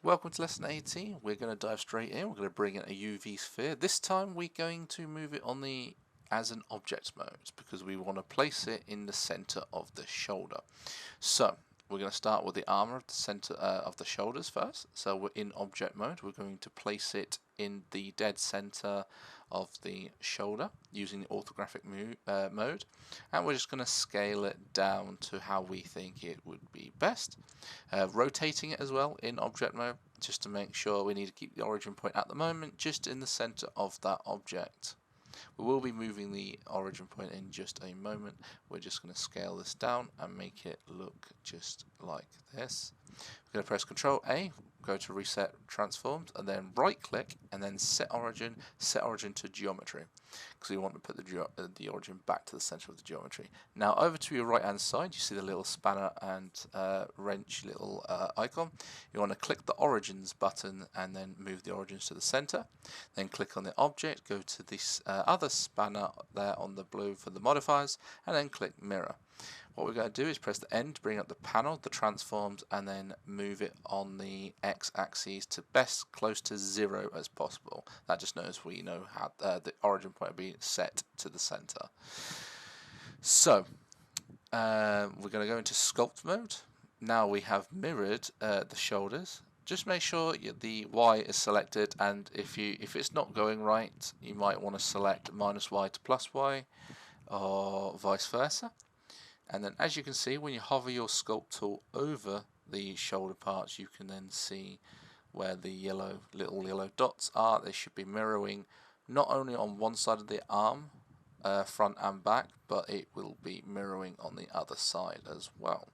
Welcome to lesson 18. We're going to dive straight in. We're going to bring in a UV sphere. This time we're going to move it on the as an object mode because we want to place it in the center of the shoulder. So we're going to start with the armor of the center of the shoulders first. So we're in object mode. We're going to place it in the dead center of the shoulder using the orthographic mode, and we're just going to scale it down to how we think it would be best, rotating it as well in object mode just to make sure. We need to keep the origin point at the moment just in the center of that object. We will be moving the origin point in just a moment. We're just going to scale this down and make it look just like this. We're going to press Ctrl A, go to Reset Transforms, and then right click and then set origin to geometry, because we want to put the origin back to the center of the geometry. Now over to your right hand side, you see the little spanner and wrench little icon. You want to click the origins button and then move the origins to the center. Then click on the object, go to this other spanner there on the blue for the modifiers, and then click mirror. What we're going to do is press the N to bring up the panel, the transforms, and then move it on the x-axis to best close to 0 as possible. That just knows we know how the origin point will be set to the center. So we're going to go into sculpt mode. Now we have mirrored the shoulders. Just make sure the Y is selected, and if it's not going right, you might want to select -Y to +Y or vice versa. And then as you can see, when you hover your sculpt tool over the shoulder parts, you can then see where the little yellow dots are. They should be mirroring not only on one side of the arm, front and back, but it will be mirroring on the other side as well.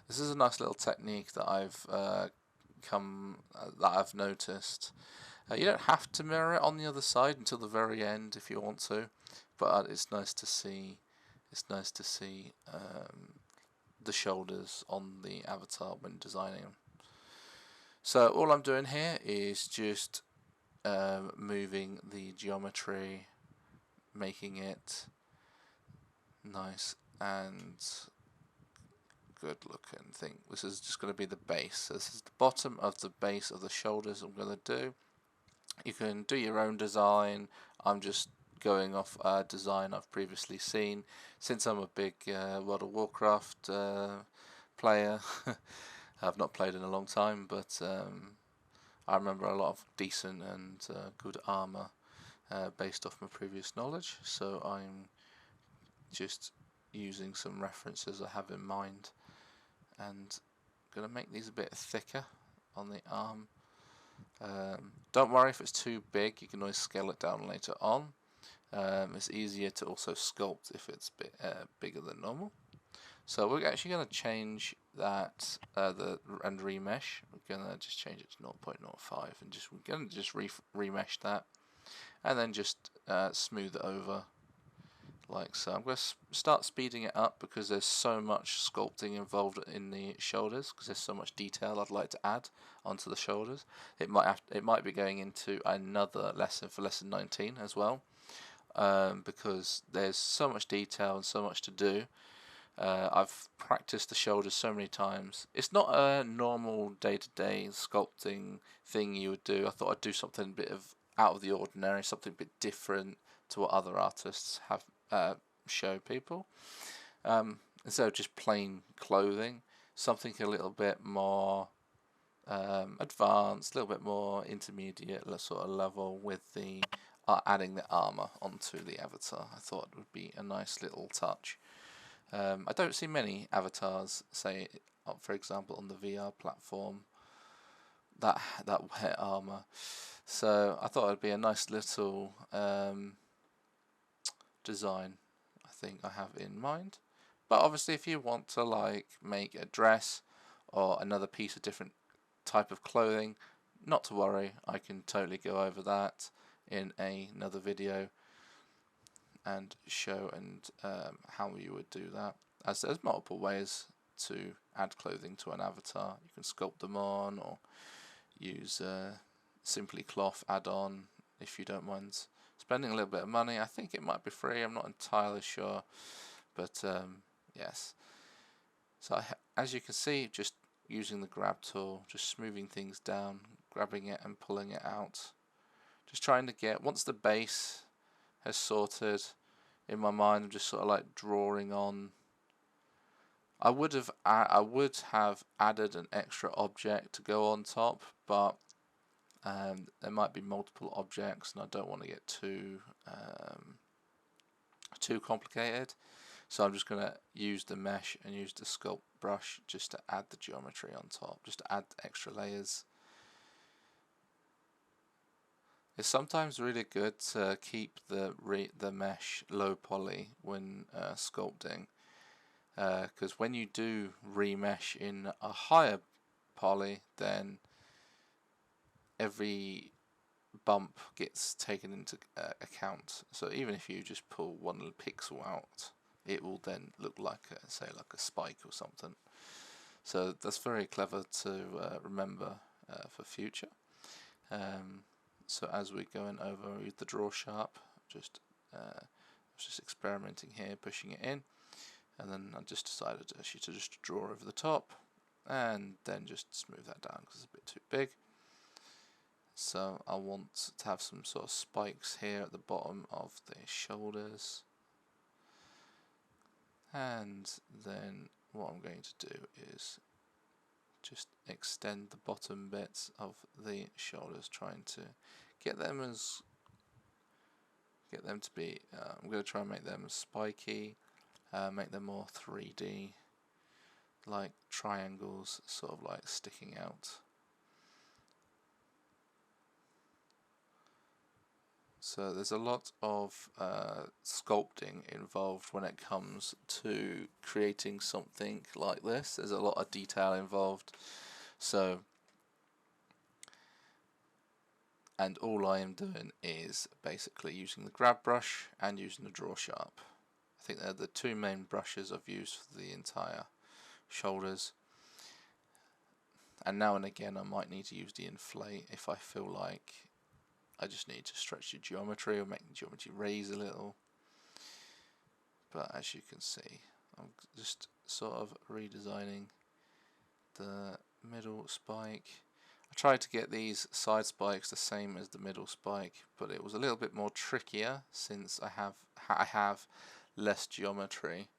This is a nice little technique that I've noticed. You don't have to mirror it on the other side until the very end if you want to, but it's nice to see. It's nice to see the shoulders on the avatar when designing them. So all I'm doing here is just moving the geometry, making it nice and good looking. This is just going to be the base. This is the bottom of the base of the shoulders I'm going to do. You can do your own design. I'm just going off a design I've previously seen. Since I'm a big World of Warcraft player, I've not played in a long time, but I remember a lot of decent and good armor based off my previous knowledge, so I'm just using some references I have in mind, and going to make these a bit thicker on the arm. Don't worry if it's too big, you can always scale it down later on. It's easier to also sculpt if it's a bit bigger than normal. So we're actually going to change that and remesh. We're going to just change it to 0.05 and we're going to just remesh that, and then just smooth it over like so. I'm going to start speeding it up because there's so much sculpting involved in the shoulders, because there's so much detail I'd like to add onto the shoulders. It might be going into another lesson for lesson 19 as well, because there's so much detail and so much to do. I've practiced the shoulders so many times. It's not a normal day-to-day sculpting thing you would do. I thought I'd do something a bit out of the ordinary, something a bit different to what other artists have show people. Instead of just plain clothing, something a little bit more advanced, a little bit more intermediate sort of level with the adding the armor onto the avatar. I thought it would be a nice little touch. I don't see many avatars, say for example on the VR platform, that wear armor, so I thought it'd be a nice little design I think I have in mind. But obviously if you want to like make a dress or another piece of different type of clothing, not to worry, I can totally go over that in another video and show how you would do that, as there's multiple ways to add clothing to an avatar. You can sculpt them on or use simply cloth add-on if you don't mind spending a little bit of money. I think it might be free, I'm not entirely sure, but yes. So as you can see, just using the grab tool, just smoothing things down, grabbing it and pulling it out. Just trying to get, once the base has sorted, in my mind I'm just sort of like drawing on. I would have added an extra object to go on top, but there might be multiple objects and I don't want to get too complicated. So I'm just going to use the mesh and use the sculpt brush just to add the geometry on top, just to add extra layers. It's sometimes really good to keep the mesh low poly when sculpting, because when you do remesh in a higher poly, then every bump gets taken into account. So even if you just pull one little pixel out, it will then look like say like a spike or something. So that's very clever to remember for future. So as we're going over with the draw sharp, just experimenting here, pushing it in, and then I just decided actually to just draw over the top and then just smooth that down because it's a bit too big. So I want to have some sort of spikes here at the bottom of the shoulders, and then what I'm going to do is just extend the bottom bits of the shoulders, trying to get them to be I'm going to try and make them spiky, make them more 3D, like triangles sort of like sticking out. So there's a lot of sculpting involved when it comes to creating something like this. There's a lot of detail involved. So, and all I am doing is basically using the grab brush and using the draw sharp. I think they're the two main brushes I've used for the entire shoulders. And now and again I might need to use the inflate if I feel like I just need to stretch the geometry or make the geometry raise a little. But as you can see, I'm just sort of redesigning the middle spike. I tried to get these side spikes the same as the middle spike, but it was a little bit more trickier since I have less geometry,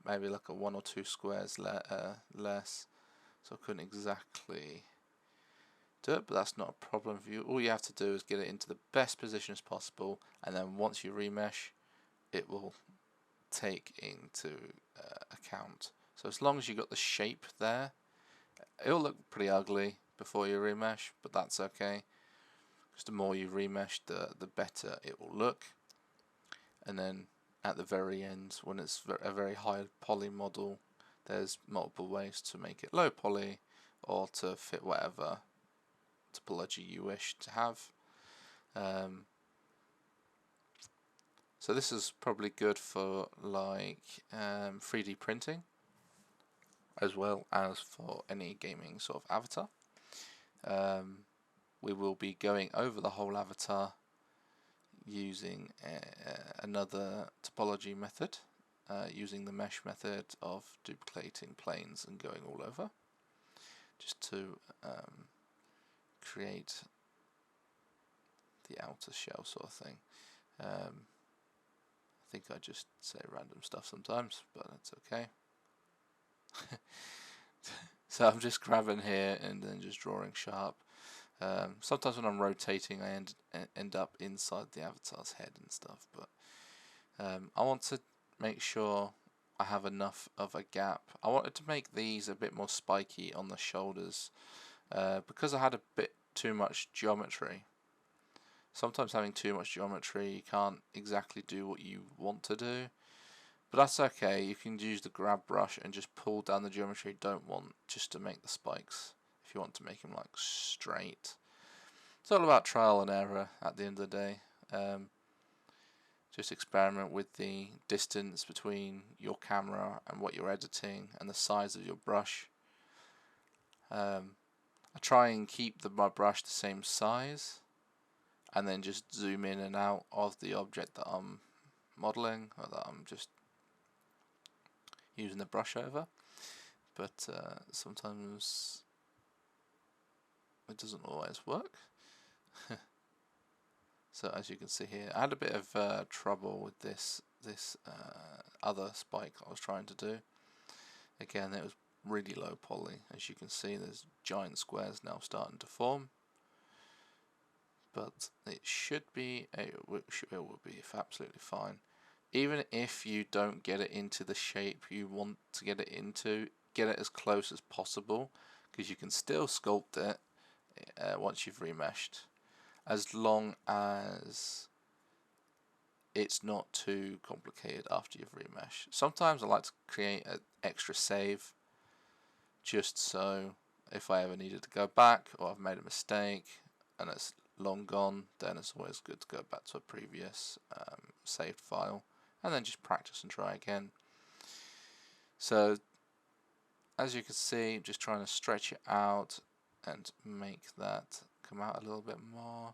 maybe like a 1 or 2 squares less, so I couldn't exactly do it, but that's not a problem for you. All you have to do is get it into the best position as possible, and then once you remesh, it will take into account. So as long as you got the shape there, it'll look pretty ugly before you remesh, but that's okay, because the more you remesh, the better it will look. And then at the very end, when it's a very high poly model, there's multiple ways to make it low poly or to fit whatever topology you wish to have. So this is probably good for like 3D printing, as well as for any gaming sort of avatar. We will be going over the whole avatar using another topology method, using the mesh method of duplicating planes and going all over, just to create the outer shell sort of thing. I think I just say random stuff sometimes, but that's okay. So I'm just grabbing here and then just drawing sharp. Sometimes when I'm rotating I end up inside the avatar's head and stuff, but I want to make sure I have enough of a gap. I wanted to make these a bit more spiky on the shoulders, because I had a bit too much geometry. Sometimes having too much geometry, you can't exactly do what you want to do, but that's okay. You can use the grab brush and just pull down the geometry you don't want, just to make the spikes, if you want to make them like straight. It's all about trial and error at the end of the day. Just experiment with the distance between your camera and what you're editing and the size of your brush. I try and keep my brush the same size, and then just zoom in and out of the object that I'm modeling, or that I'm just using the brush over. but sometimes it doesn't always work. So as you can see here, I had a bit of trouble with this other spike I was trying to do. Again, it was really low poly. As you can see, there's giant squares now starting to form, but it will be absolutely fine. Even if you don't get it into the shape you want to get it into, get it as close as possible, because you can still sculpt it once you've remeshed, as long as it's not too complicated after you've remeshed. Sometimes I like to create an extra save, just so if I ever needed to go back or I've made a mistake and it's long gone, then it's always good to go back to a previous saved file and then just practice and try again. So as you can see, just trying to stretch it out and make that come out a little bit more,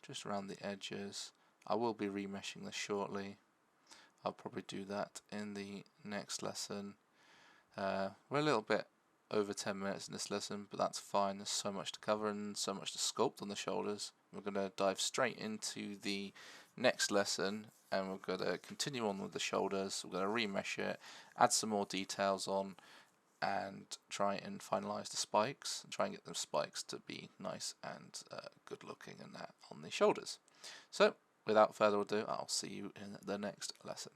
just around the edges. I will be remeshing this shortly. I'll probably do that in the next lesson. We're a little bit over 10 minutes in this lesson, but that's fine. There's so much to cover and so much to sculpt on the shoulders. We're going to dive straight into the next lesson and we're going to continue on with the shoulders. We're going to remesh it, add some more details on, and try and finalize the spikes and try and get those spikes to be nice and good looking and that on the shoulders. So without further ado, I'll see you in the next lesson.